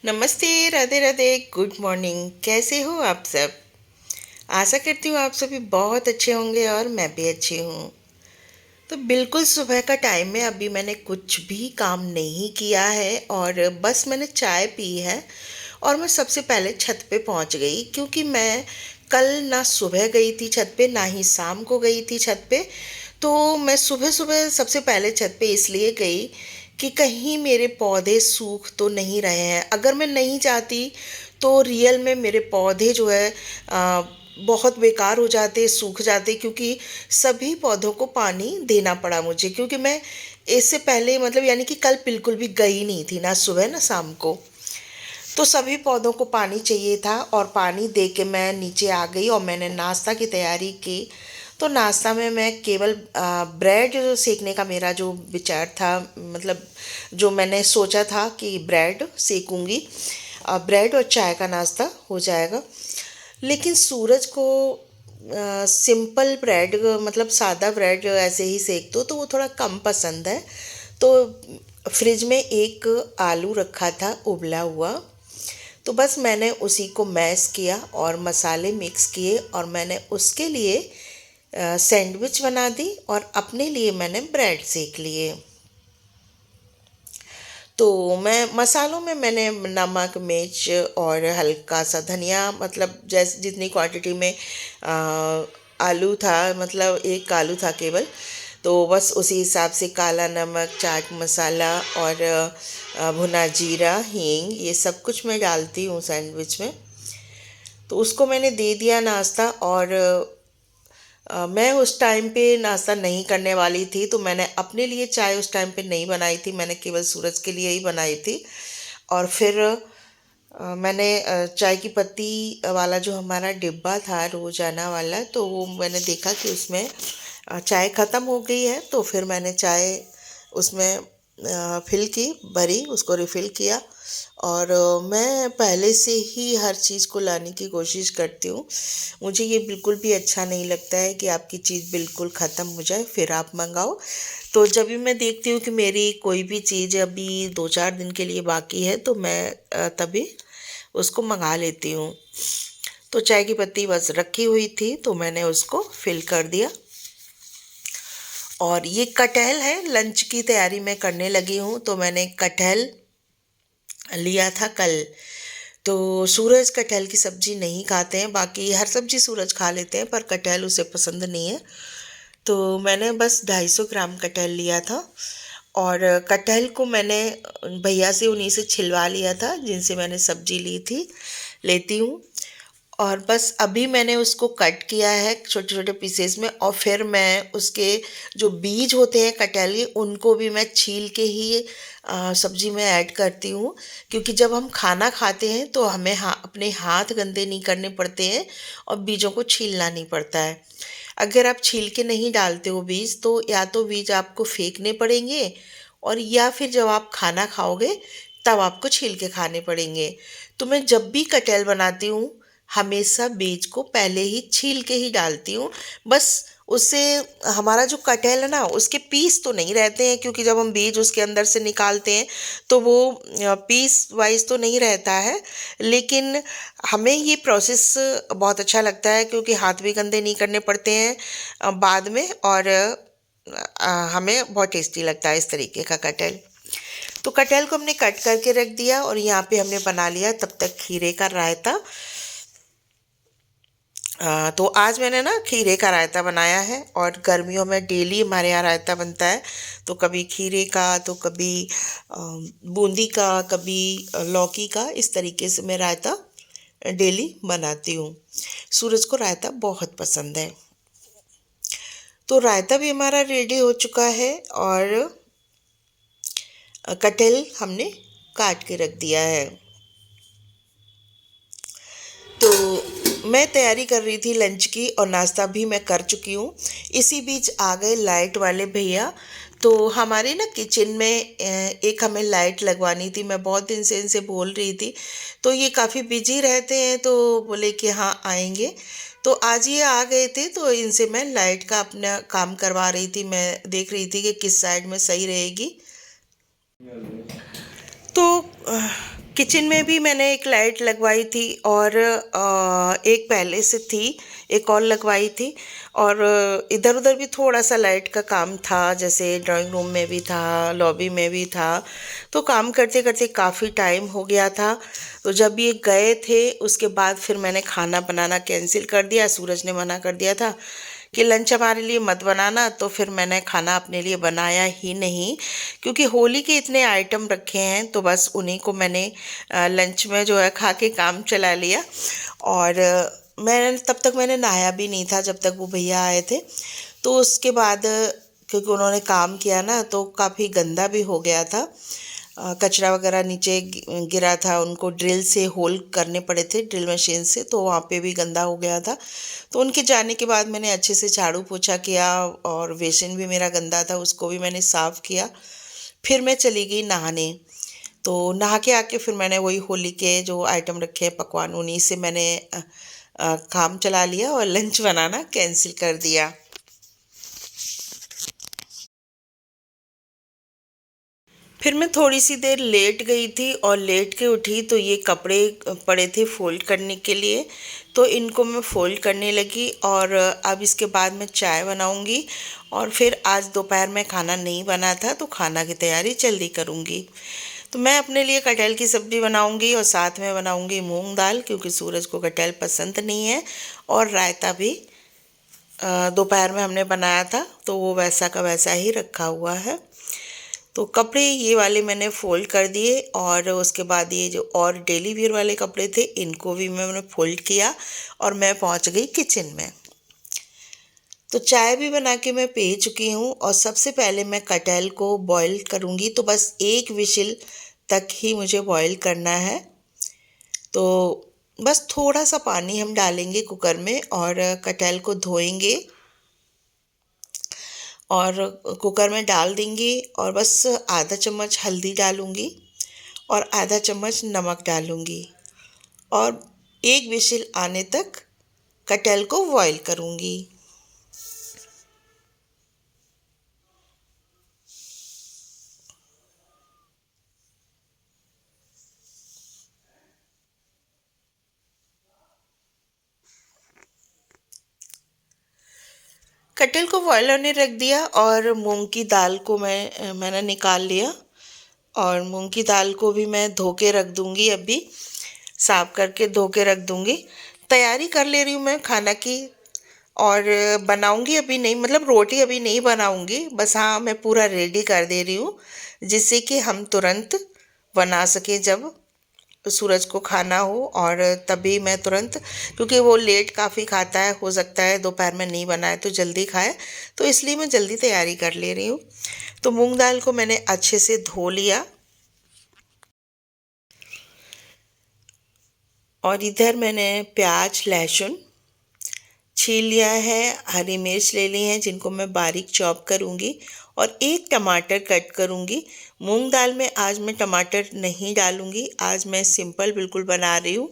नमस्ते, Radhe Radhe, good morning. कैसे हो आप सब? आशा करती हूँ आप सभी बहुत अच्छे होंगे और मैं भी अच्छी हूँ। तो बिल्कुल सुबह का टाइम है, अभी मैंने कुछ भी काम नहीं किया है और बस मैंने चाय पी है। और मैं सबसे पहले छत पे पहुँच गई क्योंकि मैं कल ना सुबह गई थी छत पे ना ही शाम को गई थी छत पे। तो मैं सुबह सुबह सबसे पहले छत पे इसलिए गई कि कहीं मेरे पौधे सूख तो नहीं रहे हैं। अगर मैं नहीं चाहती तो रियल में मेरे पौधे जो है बहुत बेकार हो जाते, सूख जाते, क्योंकि सभी पौधों को पानी देना पड़ा मुझे, क्योंकि मैं इससे पहले मतलब यानी कि कल बिल्कुल भी गई नहीं थी, ना सुबह ना शाम को। तो सभी पौधों को पानी चाहिए था और पानी दे के मैं नीचे आ गई और मैंने नाश्ता की तैयारी की। तो नाश्ता में मैं केवल ब्रेड सेकने का मेरा जो विचार था, मतलब जो मैंने सोचा था कि ब्रेड सेकूंगी, ब्रेड और चाय का नाश्ता हो जाएगा। लेकिन सूरज को सिंपल ब्रेड, मतलब सादा ब्रेड ऐसे ही सेक दो तो वो थोड़ा कम पसंद है। तो फ्रिज में एक आलू रखा था उबला हुआ, तो बस मैंने उसी को मैश किया और मसाले मिक्स किए और मैंने उसके लिए सैंडविच बना दी और अपने लिए मैंने ब्रेड सेक लिए। तो मैं मसालों में मैंने नमक, मिर्च और हल्का सा धनिया, मतलब जैसे जितनी क्वांटिटी में आलू था, मतलब एक आलू था केवल, तो बस उसी हिसाब से काला नमक, चाट मसाला और भुना जीरा, हींग, ये सब कुछ मैं डालती हूँ सैंडविच में। तो उसको मैंने दे दिया नाश्ता। और मैं उस टाइम पे नाश्ता नहीं करने वाली थी, तो मैंने अपने लिए चाय उस टाइम पे नहीं बनाई थी, मैंने केवल सूरज के लिए ही बनाई थी। और फिर मैंने चाय की पत्ती वाला जो हमारा डिब्बा था रोजाना वाला, तो वो मैंने देखा कि उसमें चाय ख़त्म हो गई है, तो फिर मैंने चाय उसमें फिल की, भरी, उसको रिफ़िल किया। और मैं पहले से ही हर चीज़ को लाने की कोशिश करती हूँ। मुझे ये बिल्कुल भी अच्छा नहीं लगता है कि आपकी चीज़ बिल्कुल ख़त्म हो जाए फिर आप मंगाओ। तो जब भी मैं देखती हूँ कि मेरी कोई भी चीज़ अभी 2-4 दिन के लिए बाकी है, तो मैं तभी उसको मंगा लेती हूँ। तो चाय की पत्ती बस रखी हुई थी तो मैंने उसको फिल कर दिया। और ये कटहल है, लंच की तैयारी मैं करने लगी हूँ। तो मैंने कटहल लिया था कल। तो सूरज कटहल की सब्ज़ी नहीं खाते हैं, बाकी हर सब्ज़ी सूरज खा लेते हैं पर कटहल उसे पसंद नहीं है। तो मैंने बस 250 ग्राम कटहल लिया था। और कटहल को मैंने भैया से उन्हीं से छिलवा लिया था जिनसे मैंने सब्ज़ी ली थी, लेती हूँ। और बस अभी मैंने उसको कट किया है छोटे छोटे पीसेस में, और फिर मैं उसके जो बीज होते हैं कटहल के उनको भी मैं छील के ही सब्जी में ऐड करती हूँ। क्योंकि जब हम खाना खाते हैं तो हमें अपने हाथ गंदे नहीं करने पड़ते हैं और बीजों को छीलना नहीं पड़ता है। अगर आप छील के नहीं डालते हो बीज, तो या तो बीज आपको फेंकने पड़ेंगे और या फिर जब आप खाना खाओगे तब आपको छील के खाने पड़ेंगे। तो मैं जब भी कटहल बनाती हूँ हमेशा बीज को पहले ही छील के ही डालती हूँ। बस उससे हमारा जो कटहल है ना उसके पीस तो नहीं रहते हैं, क्योंकि जब हम बीज उसके अंदर से निकालते हैं तो वो पीस वाइज तो नहीं रहता है। लेकिन हमें ये प्रोसेस बहुत अच्छा लगता है क्योंकि हाथ भी गंदे नहीं करने पड़ते हैं बाद में। और हमें बहुत टेस्टी लगता है इस तरीके का कटहल। तो कटहल को हमने कट करके रख दिया और यहाँ पे हमने बना लिया तब तक खीरे का रायता। तो आज मैंने ना खीरे का रायता बनाया है और गर्मियों में डेली हमारे यहाँ रायता बनता है। तो कभी खीरे का, तो कभी बूंदी का, कभी लौकी का, इस तरीके से मैं रायता डेली बनाती हूँ। सूरज को रायता बहुत पसंद है। तो रायता भी हमारा रेडी हो चुका है और कटहल हमने काट के रख दिया है। तो मैं तैयारी कर रही थी लंच की और नाश्ता भी मैं कर चुकी हूँ। इसी बीच आ गए लाइट वाले भैया। तो हमारे ना किचन में एक हमें लाइट लगवानी थी, मैं बहुत दिन से इनसे बोल रही थी। तो ये काफ़ी बिजी रहते हैं तो बोले कि हाँ आएंगे। तो आज ये आ गए थे तो इनसे मैं लाइट का अपना काम करवा रही थी, मैं देख रही थी कि किस साइड में सही रहेगी। तो किचन में भी मैंने एक लाइट लगवाई थी और एक पहले से थी, एक और लगवाई थी। और इधर उधर भी थोड़ा सा लाइट का काम था, जैसे ड्राइंग रूम में भी था, लॉबी में भी था। तो काम करते करते काफ़ी टाइम हो गया था। तो जब ये गए थे उसके बाद फिर मैंने खाना बनाना कैंसिल कर दिया। सूरज ने मना कर दिया था कि लंच हमारे लिए मत बनाना, तो फिर मैंने खाना अपने लिए बनाया ही नहीं, क्योंकि होली के इतने आइटम रखे हैं तो बस उन्हीं को मैंने लंच में जो है खा के काम चला लिया। और मैं तब तक मैंने नहाया भी नहीं था जब तक वो भैया आए थे। तो उसके बाद क्योंकि उन्होंने काम किया ना तो काफ़ी गंदा भी हो गया था, कचरा वगैरह नीचे गिरा था, उनको ड्रिल से होल करने पड़े थे ड्रिल मशीन से, तो वहाँ पे भी गंदा हो गया था। तो उनके जाने के बाद मैंने अच्छे से झाड़ू पोछा किया और बेसिन भी मेरा गंदा था, उसको भी मैंने साफ़ किया। फिर मैं चली गई नहाने। तो नहा के आके फिर मैंने वही होली के जो आइटम रखे हैं पकवान, उन्हीं से मैंने काम चला लिया और लंच बनाना कैंसिल कर दिया। फिर मैं थोड़ी सी देर लेट गई थी और लेट के उठी तो ये कपड़े पड़े थे फ़ोल्ड करने के लिए, तो इनको मैं फ़ोल्ड करने लगी। और अब इसके बाद मैं चाय बनाऊंगी और फिर आज दोपहर में खाना नहीं बना था तो खाना की तैयारी जल्दी करूंगी। तो मैं अपने लिए कटहल की सब्ज़ी बनाऊंगी और साथ में बनाऊंगी मूंग दाल, क्योंकि सूरज को कटहल पसंद नहीं है। और रायता भी दोपहर में हमने बनाया था तो वो वैसा का वैसा ही रखा हुआ है। तो कपड़े ये वाले मैंने फ़ोल्ड कर दिए और उसके बाद ये जो और डेली वियर वाले कपड़े थे इनको भी मैंने फ़ोल्ड किया और मैं पहुंच गई किचन में। तो चाय भी बना के मैं पी चुकी हूँ और सबसे पहले मैं कटहल को बॉईल करूँगी। तो बस एक विशिल तक ही मुझे बॉईल करना है। तो बस थोड़ा सा पानी हम डालेंगे कुकर में और कटहल को धोएंगे और कुकर में डाल देंगे। और बस आधा चम्मच हल्दी डालूँगी और आधा चम्मच नमक डालूँगी और एक विशिल आने तक कटहल को बॉईल करूँगी। कटहल को बॉईल होने रख दिया और मूंग की दाल को मैंने निकाल लिया। और मूंग की दाल को भी मैं धो के रख दूँगी, अभी साफ करके धो के रख दूँगी। तैयारी कर ले रही हूँ मैं खाना की। और बनाऊँगी अभी नहीं, मतलब रोटी अभी नहीं बनाऊँगी, बस हाँ मैं पूरा रेडी कर दे रही हूँ जिससे कि हम तुरंत बना सकें जब सूरज को खाना हो। और तभी मैं तुरंत, क्योंकि वो लेट काफ़ी खाता है, हो सकता है दोपहर में नहीं बनाए तो जल्दी खाए, तो इसलिए मैं जल्दी तैयारी कर ले रही हूँ। तो मूंग दाल को मैंने अच्छे से धो लिया और इधर मैंने प्याज लहसुन छील लिया है, हरी मिर्च ले ली हैं जिनको मैं बारीक चॉप करूँगी और एक टमाटर कट करूँगी। मूंग दाल में आज मैं टमाटर नहीं डालूँगी, आज मैं सिंपल बिल्कुल बना रही हूँ।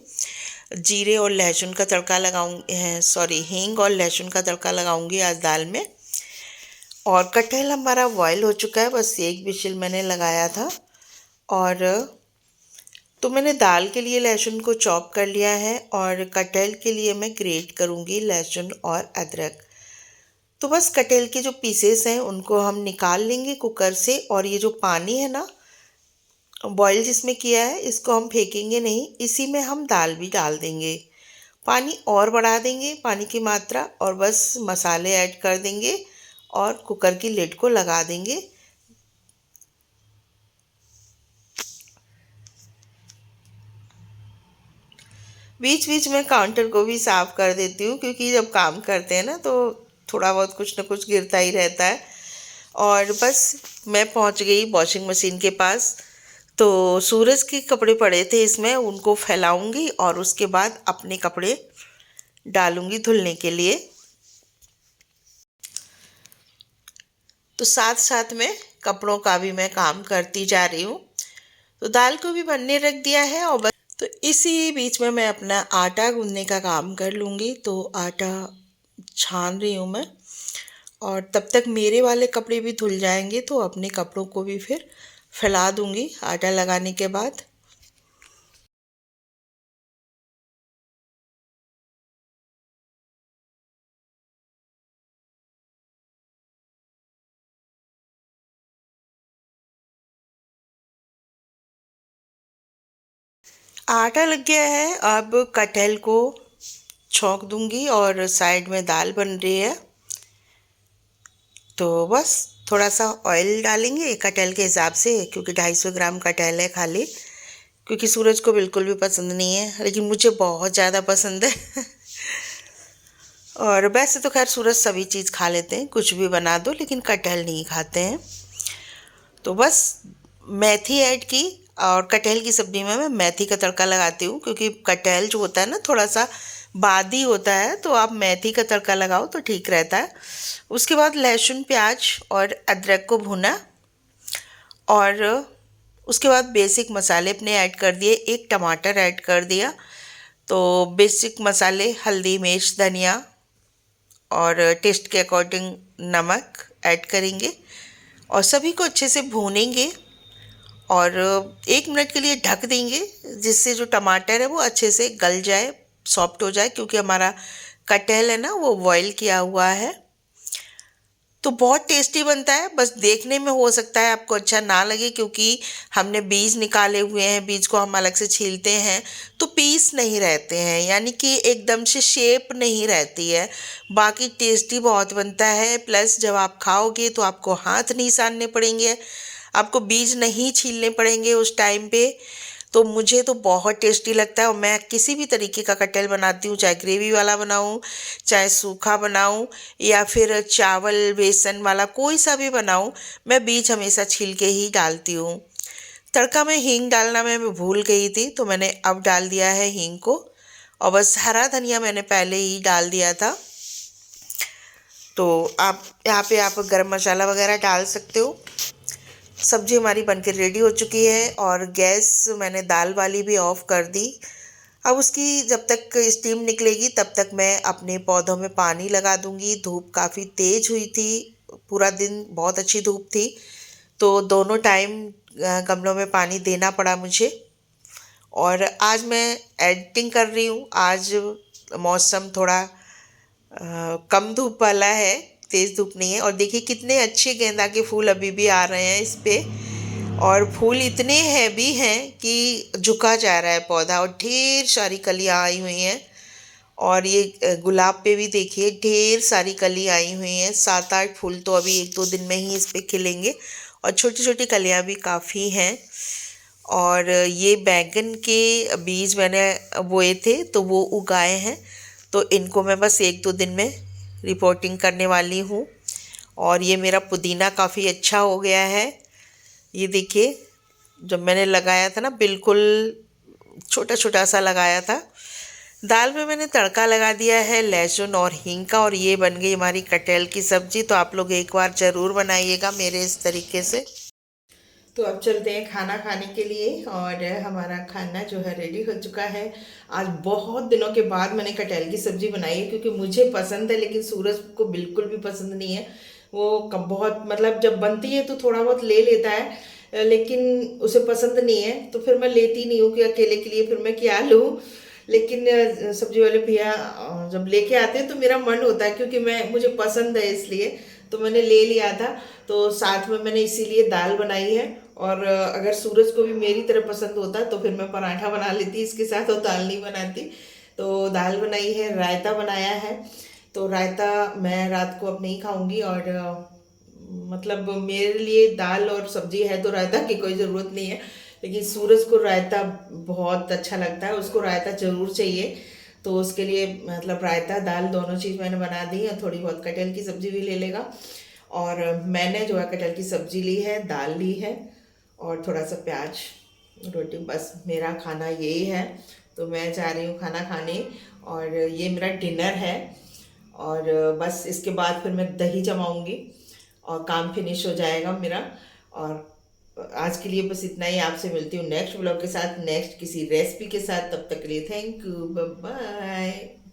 जीरे और लहसुन का तड़का लगाऊँगी, सॉरी हींग और लहसुन का तड़का लगाऊँगी आज दाल में। और कटहल हमारा बॉयल हो चुका है, बस एक विशिल मैंने लगाया था। और तो मैंने दाल के लिए लहसुन को चॉप कर लिया है और कटहल के लिए मैं ग्रेट करूँगी लहसुन और अदरक। तो बस कटहल के जो पीसेस हैं उनको हम निकाल लेंगे कुकर से। और ये जो पानी है ना बॉईल जिसमें किया है इसको हम फेंकेंगे नहीं, इसी में हम दाल भी डाल देंगे। पानी और बढ़ा देंगे, पानी की मात्रा, और बस मसाले ऐड कर देंगे और कुकर की लिड को लगा देंगे। बीच बीच में काउंटर को भी साफ़ कर देती हूँ, क्योंकि जब काम करते हैं ना तो थोड़ा बहुत कुछ ना कुछ गिरता ही रहता है। और बस मैं पहुँच गई वॉशिंग मशीन के पास। तो सूरज के कपड़े पड़े थे इसमें, उनको फैलाऊंगी और उसके बाद अपने कपड़े डालूंगी धुलने के लिए। तो साथ साथ में कपड़ों का भी मैं काम करती जा रही हूँ। तो दाल को भी बनने रख दिया है और बस तो इसी बीच में मैं अपना आटा गूंदने का काम कर लूँगी। तो आटा छान रही हूँ मैं और तब तक मेरे वाले कपड़े भी धुल जाएंगे तो अपने कपड़ों को भी फिर फैला दूँगी आटा लगाने के बाद। आटा लग गया है। अब कटहल को छौंक दूंगी और साइड में दाल बन रही है। तो बस थोड़ा सा ऑयल डालेंगे कटहल के हिसाब से, क्योंकि 250 ग्राम कटहल है खाली। क्योंकि सूरज को बिल्कुल भी पसंद नहीं है, लेकिन मुझे बहुत ज़्यादा पसंद है। और वैसे तो खैर सूरज सभी चीज़ खा लेते हैं, कुछ भी बना दो, लेकिन कटहल नहीं खाते हैं। तो बस मेथी ऐड की, और कटहल की सब्ज़ी में मैं मेथी का तड़का लगाती हूँ, क्योंकि कटहल जो होता है ना थोड़ा सा बादी होता है, तो आप मेथी का तड़का लगाओ तो ठीक रहता है। उसके बाद लहसुन प्याज और अदरक को भुना, और उसके बाद बेसिक मसाले अपने ऐड कर दिए। एक टमाटर ऐड कर दिया। तो बेसिक मसाले हल्दी मिर्च धनिया और टेस्ट के अकॉर्डिंग नमक ऐड करेंगे, और सभी को अच्छे से भूनेंगे और 1 मिनट के लिए ढक देंगे, जिससे जो टमाटर है वो अच्छे से गल जाए, सॉफ्ट हो जाए, क्योंकि हमारा कटहल है ना वो बॉईल किया हुआ है। तो बहुत टेस्टी बनता है। बस देखने में हो सकता है आपको अच्छा ना लगे, क्योंकि हमने बीज निकाले हुए हैं, बीज को हम अलग से छीलते हैं तो पीस नहीं रहते हैं, यानी कि एकदम से शेप नहीं रहती है। बाकी टेस्टी बहुत बनता है, प्लस जब आप खाओगे तो आपको हाथ नहीं सानने पड़ेंगे, आपको बीज नहीं छीलने पड़ेंगे उस टाइम पे। तो मुझे तो बहुत टेस्टी लगता है, और मैं किसी भी तरीके का कटहल बनाती हूँ, चाहे ग्रेवी वाला बनाऊँ, चाहे सूखा बनाऊँ, या फिर चावल बेसन वाला, कोई सा भी बनाऊँ, मैं बीज हमेशा छील के ही डालती हूँ। तड़का में हींग डालना मैं भूल गई थी, तो मैंने अब डाल दिया है हींग को, और बस हरा धनिया मैंने पहले ही डाल दिया था। तो आप यहाँ पे आप गरम मसाला वगैरह डाल सकते हो। सब्जी हमारी बनकर रेडी हो चुकी है, और गैस मैंने दाल वाली भी ऑफ़ कर दी। अब उसकी जब तक स्टीम निकलेगी तब तक मैं अपने पौधों में पानी लगा दूंगी। धूप काफ़ी तेज़ हुई थी, पूरा दिन बहुत अच्छी धूप थी, तो दोनों टाइम गमलों में पानी देना पड़ा मुझे। और आज मैं एडिटिंग कर रही हूँ। आज मौसम थोड़ा कम धूप वाला है, तेज़ धूप नहीं है। और देखिए कितने अच्छे गेंदा के फूल अभी भी आ रहे हैं इस पे, और फूल इतने हैवी हैं कि झुका जा रहा है पौधा, और ढेर सारी कलियां आई हुई हैं। और ये गुलाब पे भी देखिए ढेर सारी कली आई हुई हैं। 7-8 फूल तो अभी 1-2 दिन में ही इस पे खिलेंगे, और छोटी छोटी कलियां भी काफ़ी हैं। और ये बैंगन के बीज मैंने बोए थे तो वो उगाए हैं, तो इनको मैं बस 1-2 दिन में रिपोर्टिंग करने वाली हूँ। और ये मेरा पुदीना काफ़ी अच्छा हो गया है। ये देखिए, जब मैंने लगाया था ना बिल्कुल छोटा छोटा सा लगाया था। दाल में मैंने तड़का लगा दिया है लहसुन और हींग का, और ये बन गई हमारी कटहल की सब्ज़ी। तो आप लोग एक बार ज़रूर बनाइएगा मेरे इस तरीके से। तो अब चलते हैं खाना खाने के लिए, और हमारा खाना जो है रेडी हो चुका है। आज बहुत दिनों के बाद मैंने कटहल की सब्ज़ी बनाई है, क्योंकि मुझे पसंद है, लेकिन सूरज को बिल्कुल भी पसंद नहीं है। वो बहुत मतलब जब बनती है तो थोड़ा बहुत ले लेता है, लेकिन उसे पसंद नहीं है, तो फिर मैं लेती नहीं हूँ कि अकेले के लिए फिर मैं क्या लूँ। लेकिन सब्जी वाले भैया जब लेके आते हैं तो मेरा मन होता है, क्योंकि मुझे पसंद है इसलिए, तो मैंने ले लिया था। तो साथ में मैंने इसीलिए दाल बनाई है। और अगर सूरज को भी मेरी तरह पसंद होता तो फिर मैं पराठा बना लेती इसके साथ, और दाल नहीं बनाती। तो दाल बनाई है, रायता बनाया है। तो रायता मैं रात को अब नहीं खाऊंगी, और मतलब मेरे लिए दाल और सब्जी है तो रायता की कोई ज़रूरत नहीं है, लेकिन सूरज को रायता बहुत अच्छा लगता है, उसको रायता ज़रूर चाहिए। तो उसके लिए मतलब रायता दाल दोनों चीज़ मैंने बना दी, और थोड़ी बहुत कटहल की सब्ज़ी भी ले लेगा। और मैंने जो है कटहल की सब्ज़ी ली है, दाल ली है, और थोड़ा सा प्याज रोटी। बस मेरा खाना यही है। तो मैं जा रही हूँ खाना खाने, और ये मेरा डिनर है। और बस इसके बाद फिर मैं दही जमाऊँगी और काम फिनिश हो जाएगा मेरा। और आज के लिए बस इतना ही। आपसे मिलती हूँ नेक्स्ट ब्लॉग के साथ, नेक्स्ट किसी रेसिपी के साथ। तब तक के लिए थैंक यू, बाय बाय।